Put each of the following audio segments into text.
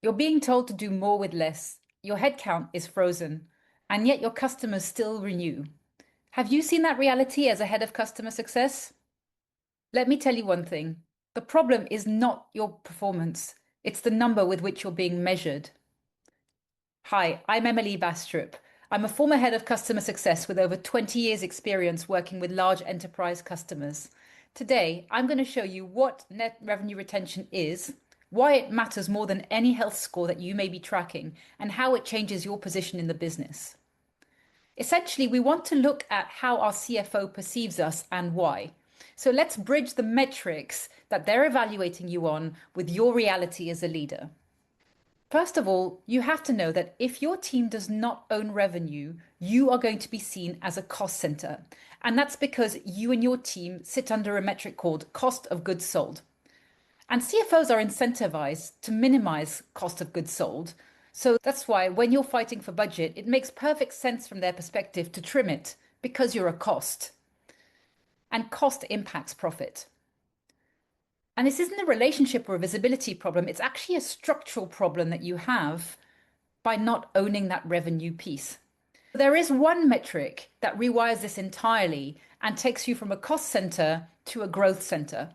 You're being told to do more with less. Your headcount is frozen, and yet your customers still renew. Have you seen that reality as a head of customer success? Let me tell you one thing. The problem is not your performance. It's the number with which you're being measured. Hi, I'm Emily Bastrup. I'm a former head of customer success with over 20 years experience working with large enterprise customers. Today, I'm going to show you what net revenue retention is, why it matters more than any health score that you may be tracking, and how it changes your position in the business. Essentially, we want to look at how our CFO perceives us and why. So let's bridge the metrics that they're evaluating you on with your reality as a leader. First of all, you have to know that if your team does not own revenue, you are going to be seen as a cost center. And that's because you and your team sit under a metric called cost of goods sold. And CFOs are incentivized to minimize cost of goods sold. So that's why when you're fighting for budget, it makes perfect sense from their perspective to trim it because you're a cost. And cost impacts profit. And this isn't a relationship or a visibility problem, it's actually a structural problem that you have by not owning that revenue piece. There is one metric that rewires this entirely and takes you from a cost center to a growth center.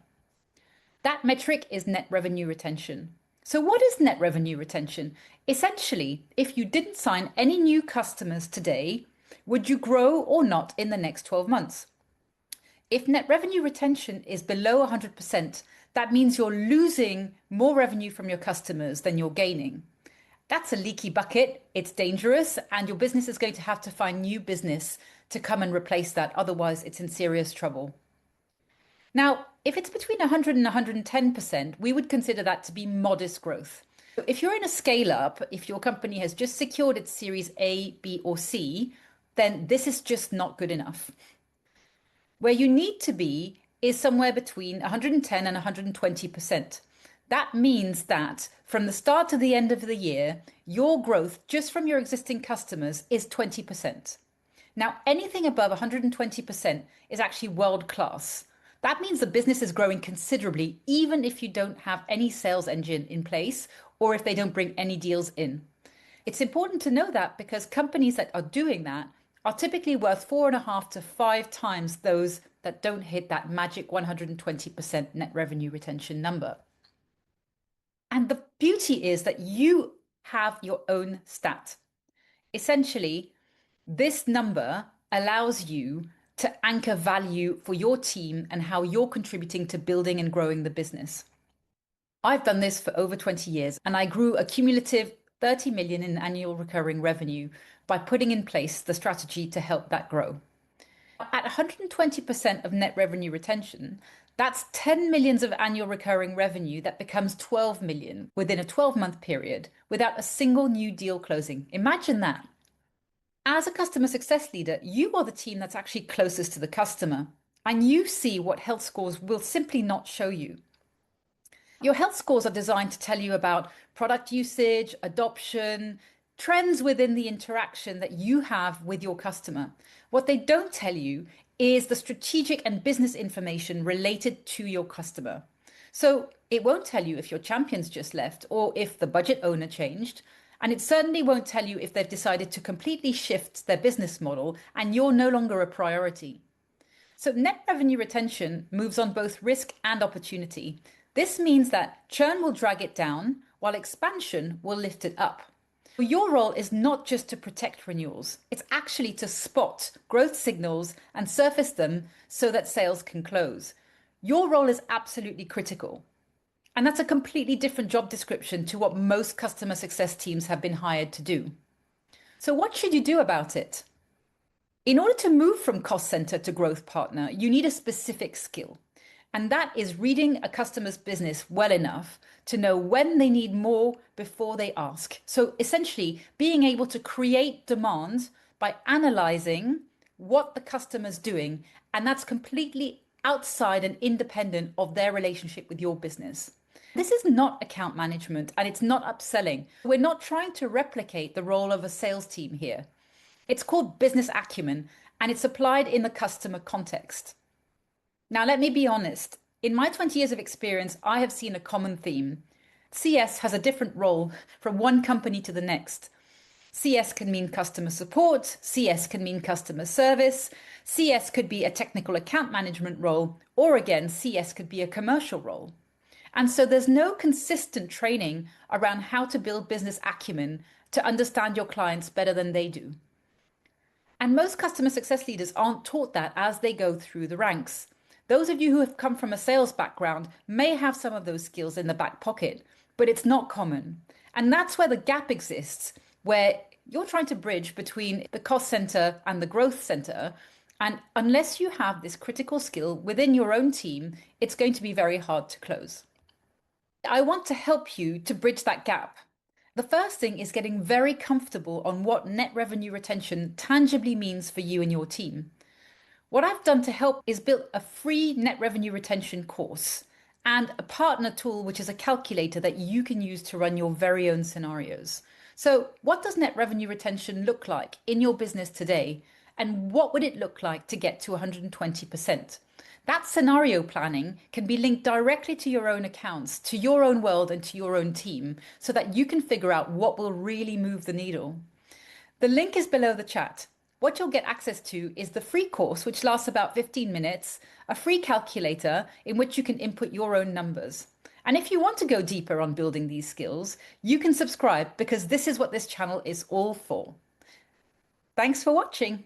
That metric is net revenue retention. So, what is net revenue retention? Essentially, if you didn't sign any new customers today, would you grow or not in the next 12 months? If net revenue retention is below 100%, that means you're losing more revenue from your customers than you're gaining. That's a leaky bucket, it's dangerous, and your business is going to have to find new business to come and replace that. Otherwise, it's in serious trouble. Now, if it's between 100 and 110%, we would consider that to be modest growth. If you're in a scale up, if your company has just secured its Series A, B, or C, then this is just not good enough. Where you need to be is somewhere between 110 and 120%. That means that from the start to the end of the year, your growth just from your existing customers is 20%. Now, anything above 120% is actually world class. That means the business is growing considerably, even if you don't have any sales engine in place or if they don't bring any deals in. It's important to know that because companies that are doing that are typically worth 4.5 to 5 times those that don't hit that magic 120% net revenue retention number. And the beauty is that you have your own stat. Essentially, this number allows you to anchor value for your team and how you're contributing to building and growing the business. I've done this for over 20 years and I grew a cumulative 30 million in annual recurring revenue by putting in place the strategy to help that grow. At 120% of net revenue retention, that's 10 millions of annual recurring revenue that becomes 12 million within a 12-month period without a single new deal closing. Imagine that. As a customer success leader, you are the team that's actually closest to the customer, and you see what health scores will simply not show you. Your health scores are designed to tell you about product usage, adoption, trends within the interaction that you have with your customer. What they don't tell you is the strategic and business information related to your customer. So it won't tell you if your champions just left or if the budget owner changed. And it certainly won't tell you if they've decided to completely shift their business model and you're no longer a priority. So net revenue retention moves on both risk and opportunity. This means that churn will drag it down while expansion will lift it up. Your role is not just to protect renewals, it's actually to spot growth signals and surface them so that sales can close. Your role is absolutely critical. And that's a completely different job description to what most customer success teams have been hired to do. So, what should you do about it? In order to move from cost center to growth partner, you need a specific skill. And that is reading a customer's business well enough to know when they need more before they ask. So, essentially, being able to create demand by analyzing what the customer's doing. And that's completely outside and independent of their relationship with your business. This is not account management and it's not upselling. We're not trying to replicate the role of a sales team here. It's called business acumen and it's applied in the customer context. Now, let me be honest. In my 20 years of experience, I have seen a common theme. CS has a different role from one company to the next. CS can mean customer support, CS can mean customer service, CS could be a technical account management role, or again, CS could be a commercial role. And so there's no consistent training around how to build business acumen to understand your clients better than they do. And most customer success leaders aren't taught that as they go through the ranks. Those of you who have come from a sales background may have some of those skills in the back pocket, but it's not common. And that's where the gap exists, where you're trying to bridge between the cost center and the growth center. And unless you have this critical skill within your own team, it's going to be very hard to close. I want to help you to bridge that gap. The first thing is getting very comfortable on what net revenue retention tangibly means for you and your team. What I've done to help is build a free net revenue retention course and a partner tool, which is a calculator that you can use to run your very own scenarios. So, what does net revenue retention look like in your business today? And what would it look like to get to 120%? That scenario planning can be linked directly to your own accounts, to your own world, and to your own team so that you can figure out what will really move the needle. The link is below the chat. What you'll get access to is the free course, which lasts about 15 minutes, a free calculator in which you can input your own numbers. And if you want to go deeper on building these skills, you can subscribe because this is what this channel is all for. Thanks for watching.